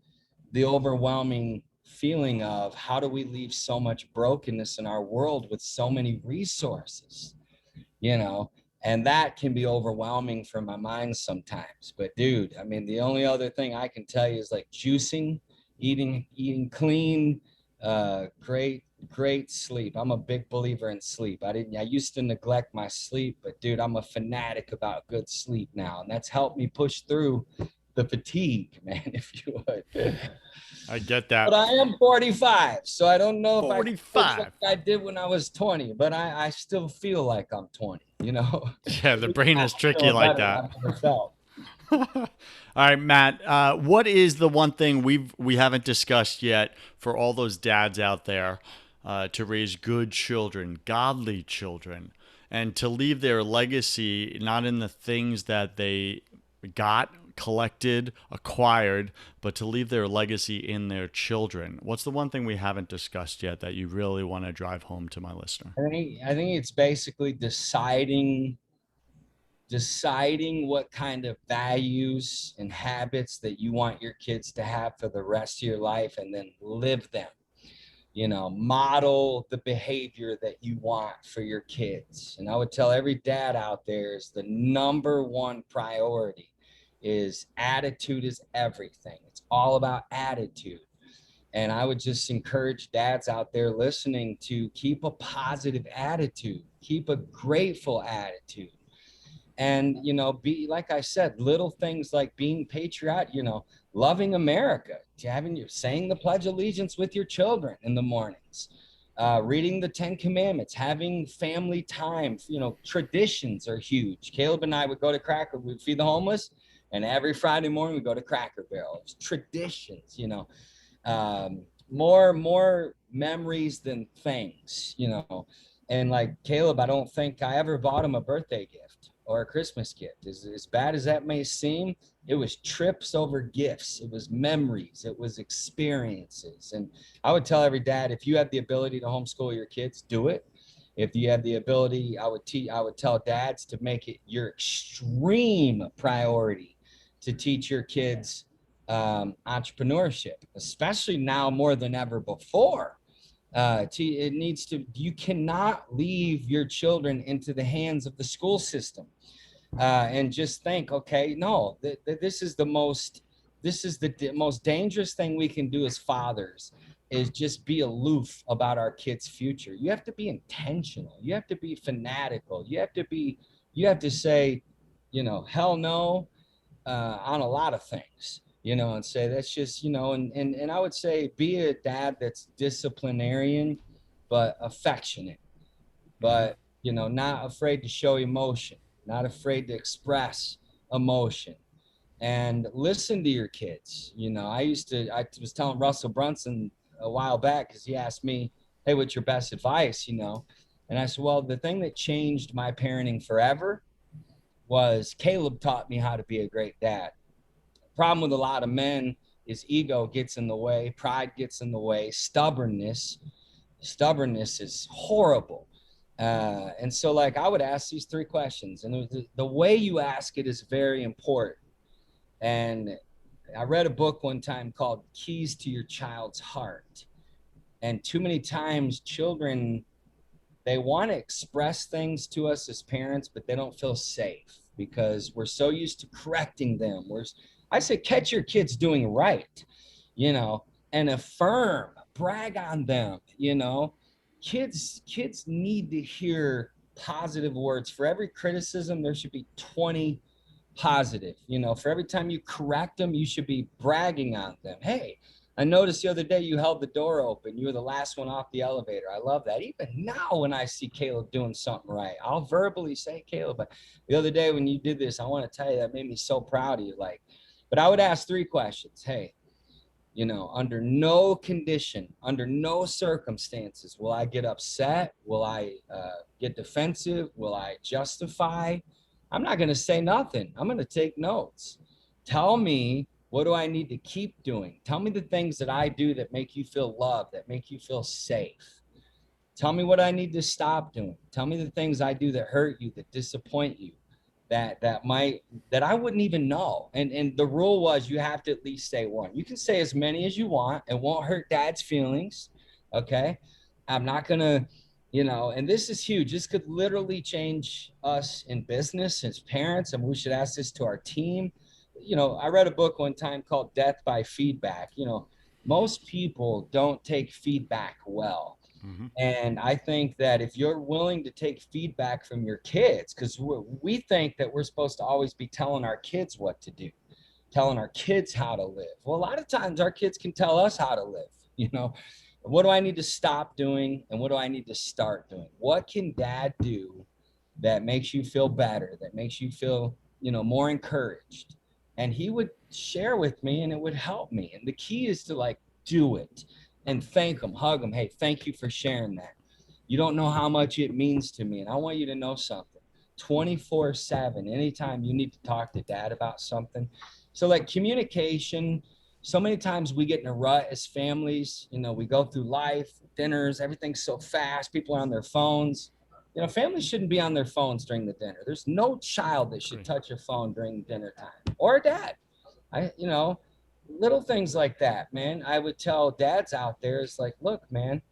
the overwhelming feeling of how do we leave so much brokenness in our world with so many resources, you know, and that can be overwhelming for my mind sometimes. But dude, I mean, the only other thing I can tell you is like juicing, eating clean, great sleep. I'm a big believer in sleep. I used to neglect my sleep, but dude, I'm a fanatic about good sleep now, and that's helped me push through the fatigue, man, if you would. I get But that. I am 45, so I don't know if I look like 45. I did when I was 20, but I still feel like I'm 20, you know? Yeah, the brain is tricky Feeling like better than that. I've ever felt. All right, Matt. What is the one thing we haven't discussed yet for all those dads out there to raise good children, godly children, and to leave their legacy not in the things that they got, collected, acquired, but to leave their legacy in their children? What's the one thing we haven't discussed yet that you really want to drive home to my listener? I think it's basically deciding what kind of values and habits that you want your kids to have for the rest of your life, and then live them. You know, model the behavior that you want for your kids. And I would tell every dad out there is the number one priority is attitude is everything. It's all about attitude. And I would just encourage dads out there listening to keep a positive attitude, keep a grateful attitude. And, you know, be, like I said, little things like being patriotic, you know, loving America, saying the Pledge of Allegiance with your children in the mornings, reading the 10 Commandments, having family time. You know, traditions are huge. Caleb and I would go to we'd feed the homeless, and every Friday morning we go to Cracker Barrel. It's traditions, you know. More memories than things, you know. And like Caleb, I don't think I ever bought him a birthday gift or a Christmas gift. As bad as that may seem, it was trips over gifts. It was memories. It was experiences. And I would tell every dad, if you have the ability to homeschool your kids, do it. If you have the ability, I would tell dads to make it your extreme priority to teach your kids entrepreneurship, especially now more than ever before. You cannot leave your children into the hands of the school system and just think, okay, no, this is the most dangerous thing we can do as fathers is just be aloof about our kids' future. You have to be intentional. You have to be fanatical. You have to say, you know, hell no, on a lot of things, you know, and say that's just, you know, and I would say be a dad that's disciplinarian, but affectionate, but, you know, not afraid to show emotion, not afraid to express emotion, and listen to your kids. You know, I was telling Russell Brunson a while back, because he asked me, hey, what's your best advice, you know? And I said, well, the thing that changed my parenting forever was Caleb taught me how to be a great dad. Problem with a lot of men is ego gets in the way, pride gets in the way, stubbornness is horrible. And so, like, I would ask these three questions, and the way you ask it is very important. And I read a book one time called Keys to Your Child's Heart. And too many times children, they want to express things to us as parents, but they don't feel safe because we're so used to correcting them. I say, catch your kids doing right, you know, and affirm, brag on them, you know. Kids need to hear positive words. For every criticism, there should be 20 positive. You know, for every time you correct them, you should be bragging on them. Hey, I noticed the other day you held the door open. You were the last one off the elevator. I love that. Even now, when I see Caleb doing something right, I'll verbally say, Caleb, but the other day when you did this, I want to tell you that made me so proud of you. Like, but I would ask three questions. Hey, you know, under no condition, under no circumstances will I get upset. Will I get defensive? Will I justify? I'm not going to say nothing. I'm going to take notes. Tell me, what do I need to keep doing? Tell me the things that I do that make you feel loved, that make you feel safe. Tell me what I need to stop doing. Tell me the things I do that hurt you, that disappoint you. that I wouldn't even know. And the rule was you have to at least say one. You can say as many as you want. It won't hurt dad's feelings. Okay. I'm not gonna, and this is huge. This could literally change us in business as parents, and we should ask this to our team. I read a book one time called Death by Feedback. Most people don't take feedback well. Mm-hmm. And I think that if you're willing to take feedback from your kids, because we think that we're supposed to always be telling our kids what to do, telling our kids how to live. Well, a lot of times our kids can tell us how to live. What do I need to stop doing and what do I need to start doing? What can dad do that makes you feel better, that makes you feel, more encouraged? And he would share with me and it would help me. And the key is to like do it and thank them, hug them. Hey, thank you for sharing that. You don't know how much it means to me. And I want you to know something 24/7, anytime you need to talk to dad about something. So like communication, so many times we get in a rut as families, we go through life, dinners, everything's so fast. People are on their phones. Families shouldn't be on their phones during the dinner. There's no child that should touch a phone during dinner time, or a dad. Little things like that, man. I would tell dads out there, it's like, look, man,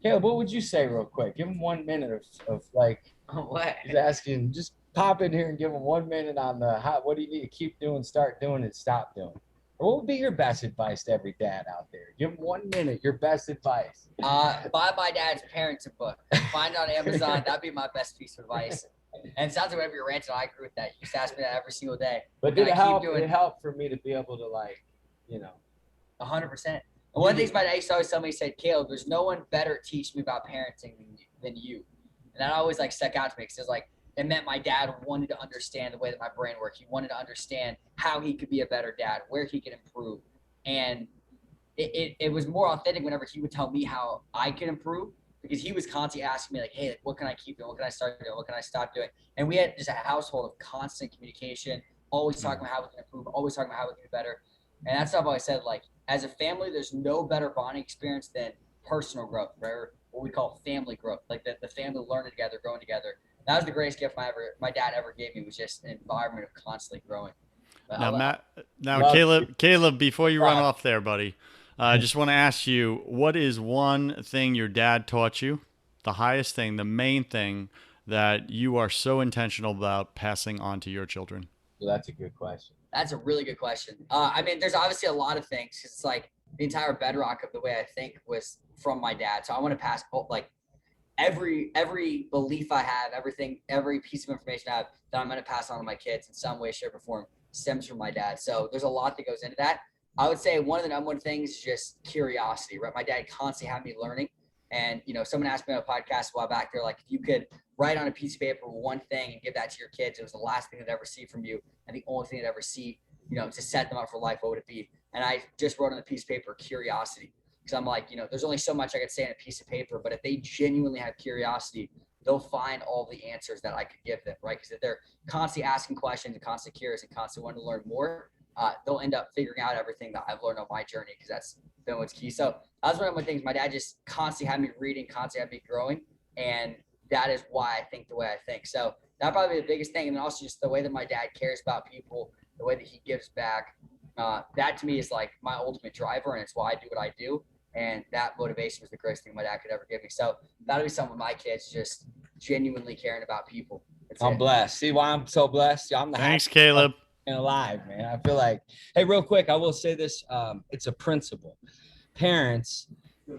Caleb, what would you say real quick? Give him 1 minute of like, What? he's asking, just pop in here and give him 1 minute on what do you need to keep doing, start doing, and stop doing? Or what would be your best advice to every dad out there? Give him 1 minute, your best advice. Buy my dad's parenting book. Find it on Amazon. That'd be my best piece of advice. And it sounds like whenever you're ranting, I agree with that. You used to ask me that every single day. But did it help? It helped for me to be able to 100%. And one of the things my dad used to always tell me, he said, Caleb, there's no one better to teach me about parenting than you. And that always stuck out to me because it was it meant my dad wanted to understand the way that my brain worked. He wanted to understand how he could be a better dad, where he could improve. And it was more authentic whenever he would tell me how I could improve, because he was constantly asking me hey, what can I keep doing? What can I start doing? What can I stop doing? And we had just a household of constant communication, always talking about how we can improve, always talking about how we can do better. And that's stuff I said, as a family, there's no better bonding experience than personal growth, right? Or what we call family growth, the family learning together, growing together. That was the greatest gift my dad ever gave me, was just an environment of constantly growing. But Caleb, before you run off there, buddy, I just want to ask you, what is one thing your dad taught you, the highest thing, the main thing that you are so intentional about passing on to your children? Well, that's a good question. That's a really good question. There's obviously a lot of things. It's the entire bedrock of the way I think was from my dad. So I want to pass every belief I have, every piece of information I have that I'm going to pass on to my kids in some way, shape, or form stems from my dad. So there's a lot that goes into that. I would say one of the number one things is just curiosity, right? My dad constantly had me learning. And, someone asked me on a podcast a while back, they're like, if you could write on a piece of paper one thing and give that to your kids, it was the last thing they'd ever see from you and the only thing they'd ever see, to set them up for life, what would it be? And I just wrote on a piece of paper, curiosity. Because I'm like, there's only so much I could say on a piece of paper, but if they genuinely have curiosity, they'll find all the answers that I could give them, right? Because if they're constantly asking questions and constantly curious and constantly wanting to learn more, they'll end up figuring out everything that I've learned on my journey, because that's been what's key. So that's one of the things. My dad just constantly had me reading, constantly had me growing, and that is why I think the way I think. So that probably be the biggest thing. And then also just the way that my dad cares about people, the way that he gives back, that to me is my ultimate driver, and it's why I do what I do. And that motivation was the greatest thing my dad could ever give me. So that'll be some of my kids, just genuinely caring about people. I'm blessed. See why I'm so blessed? I'm the Thanks, Caleb. And alive, man. I feel hey, real quick, I will say this. It's a principle. Parents,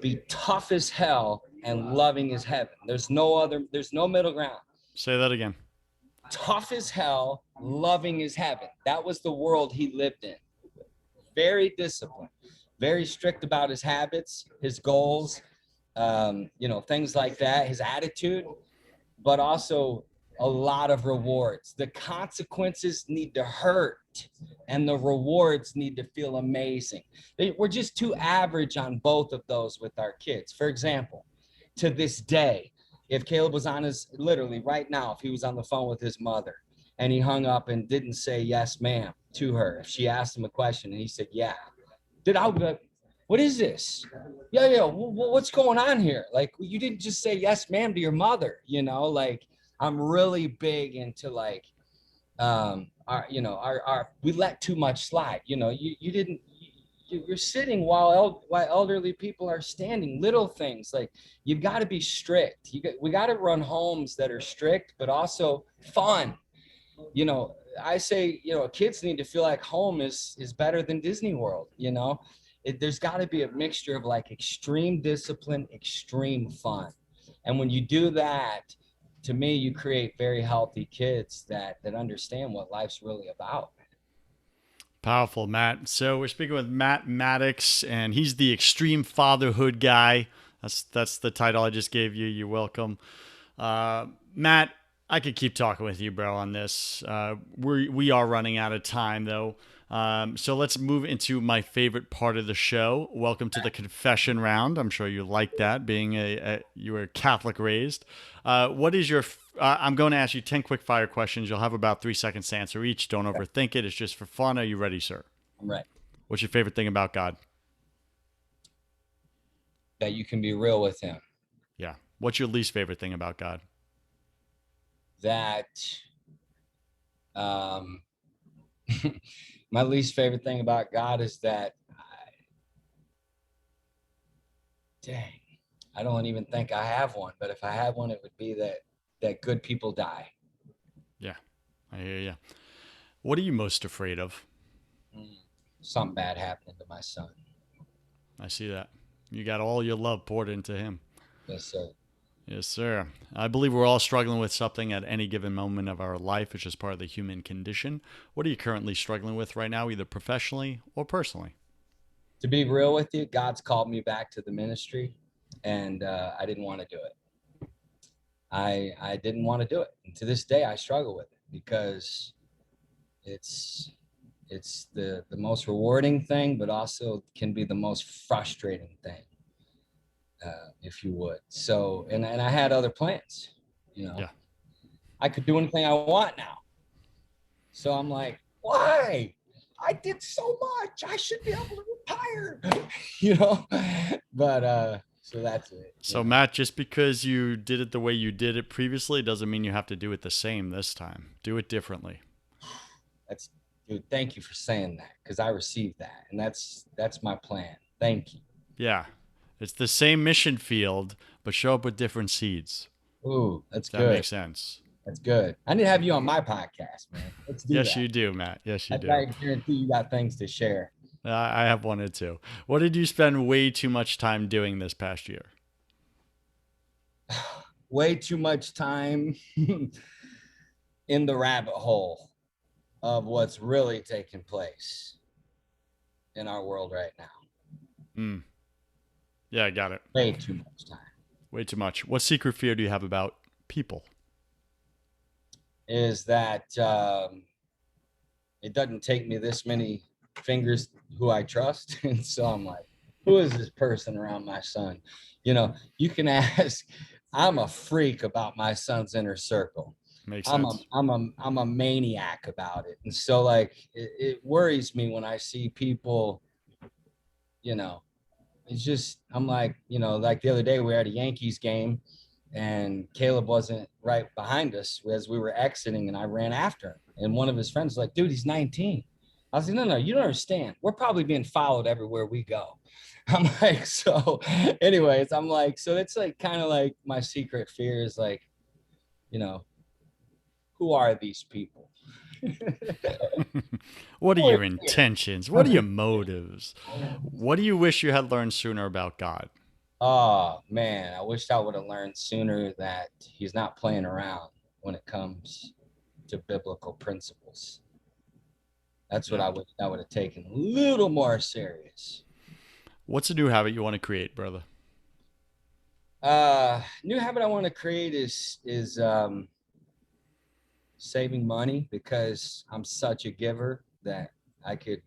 be tough as hell and loving as heaven. There's no middle ground. Say that again. Tough as hell, loving as heaven. That was the world he lived in. Very disciplined, very strict about his habits, his goals, things like that, his attitude, but also a lot of rewards. The consequences need to hurt and the rewards need to feel amazing. We're just too average on both of those with our kids. For example, to this day, if Caleb was literally right now, if he was on the phone with his mother and he hung up and didn't say yes, ma'am, to her, if she asked him a question and he said, yeah, I would be like, what is this? Yeah. What's going on here? You didn't just say yes, ma'am to your mother, I'm really big into we let too much slide. You didn't, you're sitting while elderly people are standing. Little things like you've got to be strict. We got to run homes that are strict, but also fun. I say, kids need to feel like home is better than Disney World. There's got to be a mixture of like extreme discipline, extreme fun. And when you do that, to me, you create very healthy kids that understand what life's really about. Powerful, Matt. So we're speaking with Matt Maddix, and he's the extreme fatherhood guy. That's the title I just gave you. You're welcome. Matt, I could keep talking with you, bro, on this. We are running out of time, though. So let's move into my favorite part of the show. Welcome to the confession round. I'm sure you like that, being you were Catholic raised. What is your? I'm going to ask you 10 quick fire questions. You'll have about 3 seconds to answer each. Don't overthink it. It's just for fun. Are you ready, sir? I'm right. What's your favorite thing about God? That you can be real with him. Yeah. What's your least favorite thing about God? That my least favorite thing about God is that I don't even think I have one, but if I had one, it would be that good people die. Yeah, I hear you. What are you most afraid of? Something bad happening to my son. I see that. You got all your love poured into him. Yes, sir. Yes, sir. I believe we're all struggling with something at any given moment of our life. It's just part of the human condition. What are you currently struggling with right now, either professionally or personally? To be real with you, God's called me back to the ministry, and I didn't want to do it. I didn't want to do it. And to this day, I struggle with it because it's the most rewarding thing, but also can be the most frustrating thing, if you would. So, and I had other plans, Yeah. I could do anything I want now. So I'm like, why? I did so much. I should be able to retire, But so that's it. So, Matt, just because you did it the way you did it previously doesn't mean you have to do it the same this time. Do it differently. Dude, thank you for saying that, because I received that, and that's my plan. Thank you. Yeah. It's the same mission field, but show up with different seeds. Ooh, that's That good. makes sense. That's good. I need to have you on my podcast, man. Let's do Yes, that. you do, Matt. Yes, you do. I guarantee you got things to share. I have wanted to. What did you spend way too much time doing this past year? Way too much time in the rabbit hole of what's really taking place in our world right now. Yeah, I got it. Way too much time. Way too much. What secret fear do you have about people? Is that it doesn't take me this many fingers who I trust. And so I'm like, who is this person around my son? You can ask. I'm a freak about my son's inner circle. Makes sense. I'm a maniac about it. And so like it worries me when I see people, it's just, I'm like, like the other day we were at a Yankees game and Caleb wasn't right behind us as we were exiting, and I ran after him. And one of his friends was like, dude, he's 19. I was like, no, you don't understand. We're probably being followed everywhere we go. I'm like, so anyways, I'm like, so it's like kind of like my secret fear is like, who are these people? What are your intentions? What are your motives? What do you wish you had learned sooner about God? Oh man, I wish I would have learned sooner that he's not playing around when it comes to biblical principles. That's what I would have taken a little more serious. What's a new habit you want to create, brother? New habit I want to create is saving money, because I'm such a giver that I could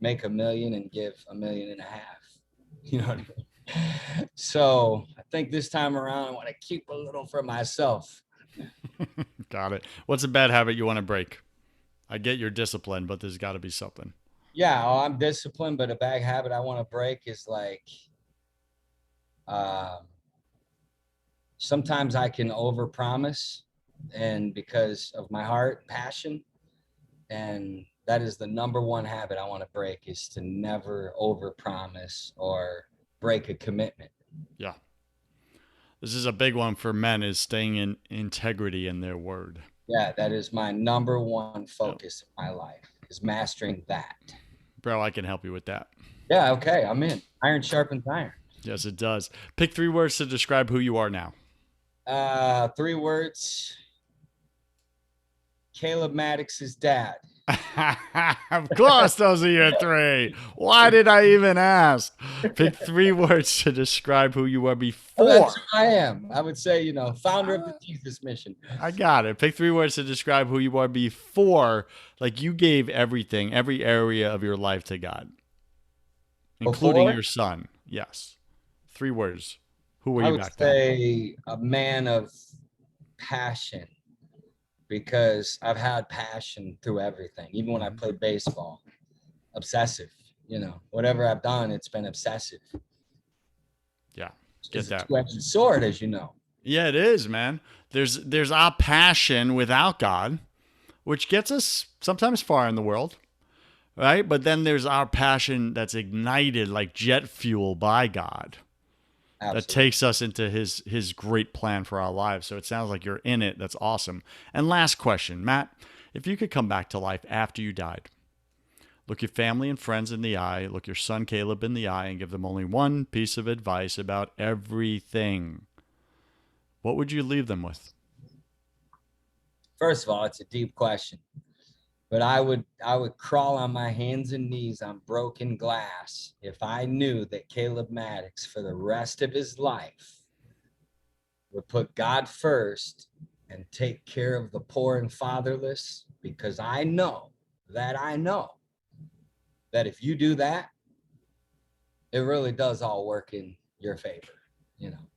make $1 million and give $1.5 million. You know what I mean? So I think this time around I want to keep a little for myself. Got it. What's a bad habit you want to break? I get your discipline, but there's got to be something. Yeah, I'm disciplined, but a bad habit I want to break is like sometimes I can overpromise and because of my heart and passion. And that is the number one habit I want to break, is to never overpromise or break a commitment. Yeah. This is a big one for men, is staying in integrity in their word. Yeah, that is my number one Yep. focus in my life, is mastering that. Bro, I can help you with that. Yeah, okay, I'm in. Iron sharpens iron. Yes, it does. Pick 3 words to describe who you are now. 3 words. Caleb Maddix's dad. Of course, those are your 3. Why did I even ask? Pick 3 words to describe who you were before. That's who I am. I would say, founder of the Jesus mission. I got it. Pick 3 words to describe who you are before, like you gave everything, every area of your life to God, including Before, your son. Yes. 3 words. Who were I you would back then? say a man of passion, because I've had passion through everything. Even when I played baseball, obsessive, whatever I've done, it's been obsessive. Yeah. It's Get a that. two-edged sword, as you know. Yeah, it is, man. There's our passion without God, which gets us sometimes far in the world, right? But then there's our passion that's ignited like jet fuel by God, that Absolutely. takes us into his great plan for our lives. So it sounds like you're in it. That's awesome. And last question, Matt, if you could come back to life after you died, look your family and friends in the eye, look your son Caleb in the eye, and give them only one piece of advice about everything, what would you leave them with? First of all, it's a deep question, but I would crawl on my hands and knees on broken glass if I knew that Caleb Maddix, for the rest of his life, would put God first and take care of the poor and fatherless, because I know that if you do that, it really does all work in your favor.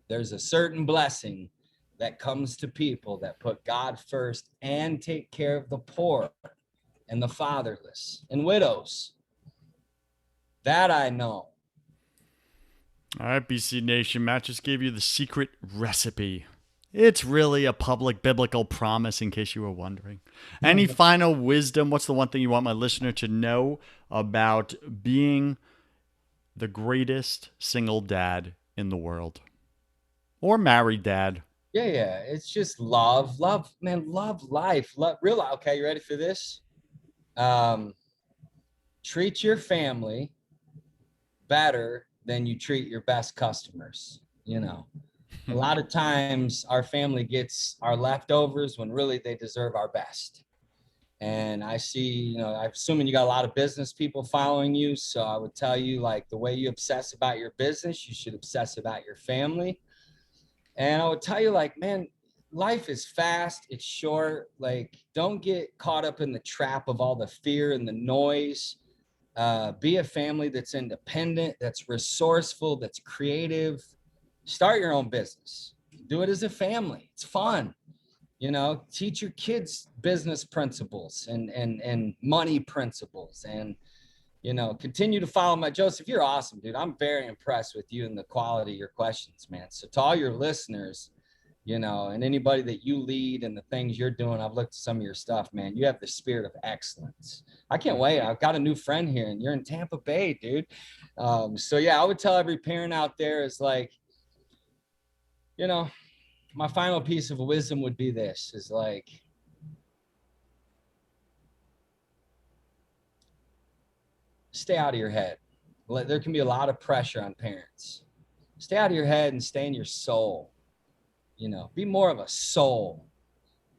There's a certain blessing that comes to people that put God first and take care of the poor and the fatherless and widows. That I know. All right, BC Nation, Matt just gave you the secret recipe. It's really a public biblical promise, in case you were wondering. Any final wisdom? What's the one thing you want my listener to know about being the greatest single dad in the world? Or married dad? Yeah. It's just love, man, love life, love real. Okay, you ready for this? Treat your family better than you treat your best customers. A lot of times our family gets our leftovers when really they deserve our best. And I see, I'm assuming you got a lot of business people following you. So I would tell you, like, the way you obsess about your business, you should obsess about your family. And I would tell you, like, man, life is fast, it's short. Like, don't get caught up in the trap of all the fear and the noise. Be a family that's independent, that's resourceful, that's creative. Start your own business. Do it as a family. It's fun. Teach your kids business principles and money principles, and continue to follow my Joseph. You're awesome, dude. I'm very impressed with you and the quality of your questions, man. So to all your listeners, and anybody that you lead and the things you're doing, I've looked at some of your stuff, man. You have the spirit of excellence. I can't wait. I've got a new friend here, and you're in Tampa Bay, dude. So yeah, I would tell every parent out there is like, my final piece of wisdom would be this, is like, stay out of your head. There can be a lot of pressure on parents. Stay out of your head and stay in your soul. Be more of a soul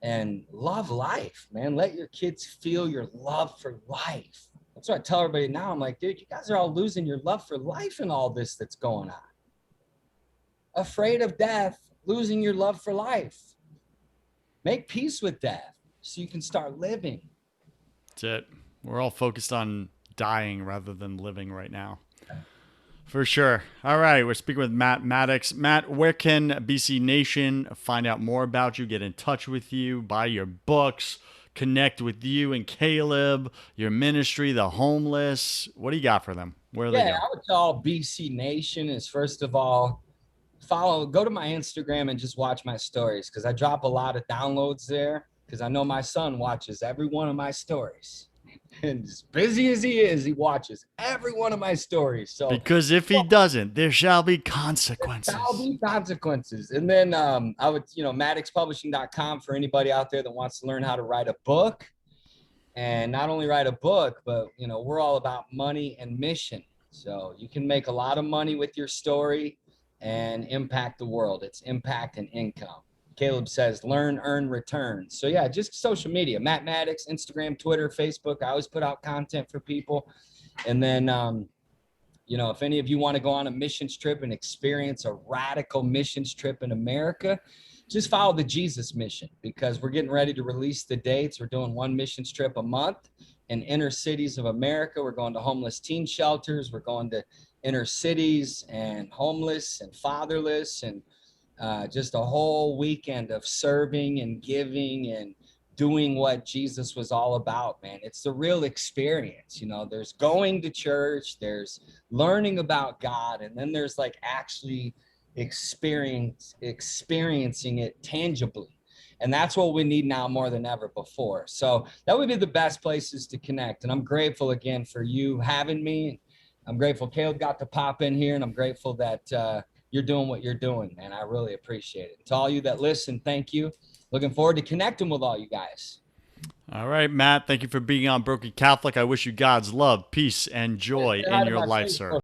and love life, man. Let your kids feel your love for life. That's what I tell everybody now. I'm like, dude, you guys are all losing your love for life in all this that's going on. Afraid of death, losing your love for life. Make peace with death so you can start living. That's it. We're all focused on dying rather than living right now. For sure. All right. We're speaking with Matt Maddix. Matt, where can BC Nation find out more about you, get in touch with you, buy your books, connect with you and Caleb, your ministry, the homeless? What do you got for them? Where do they go? I would tell BC Nation is, first of all, go to my Instagram and just watch my stories, because I drop a lot of downloads there, because I know my son watches every one of my stories. And as busy as he is, he watches every one of my stories. So Because if he doesn't, there shall be there'll consequences. be consequences. And then I would, maddixpublishing.com for anybody out there that wants to learn how to write a book. And not only write a book, but we're all about money and mission. So you can make a lot of money with your story and impact the world. It's impact and income. Caleb says, learn, earn, return. So yeah, just social media, Matt Maddix, Instagram, Twitter, Facebook. I always put out content for people. And then, if any of you want to go on a missions trip and experience a radical missions trip in America, just follow the Jesus Mission, because we're getting ready to release the dates. We're doing one missions trip a month in inner cities of America. We're going to homeless teen shelters. We're going to inner cities and homeless and fatherless, and just a whole weekend of serving and giving and doing what Jesus was all about, man. It's the real experience. There's going to church, there's learning about God, and then there's like actually experiencing it tangibly. And that's what we need now more than ever before. So that would be the best places to connect. And I'm grateful again for you having me. I'm grateful Caleb got to pop in here, and I'm grateful that you're doing what you're doing, man. I really appreciate it. To all you that listen, thank you. Looking forward to connecting with all you guys. All right, Matt, thank you for being on Broken Catholic. I wish you God's love, peace, and joy in your life, sir.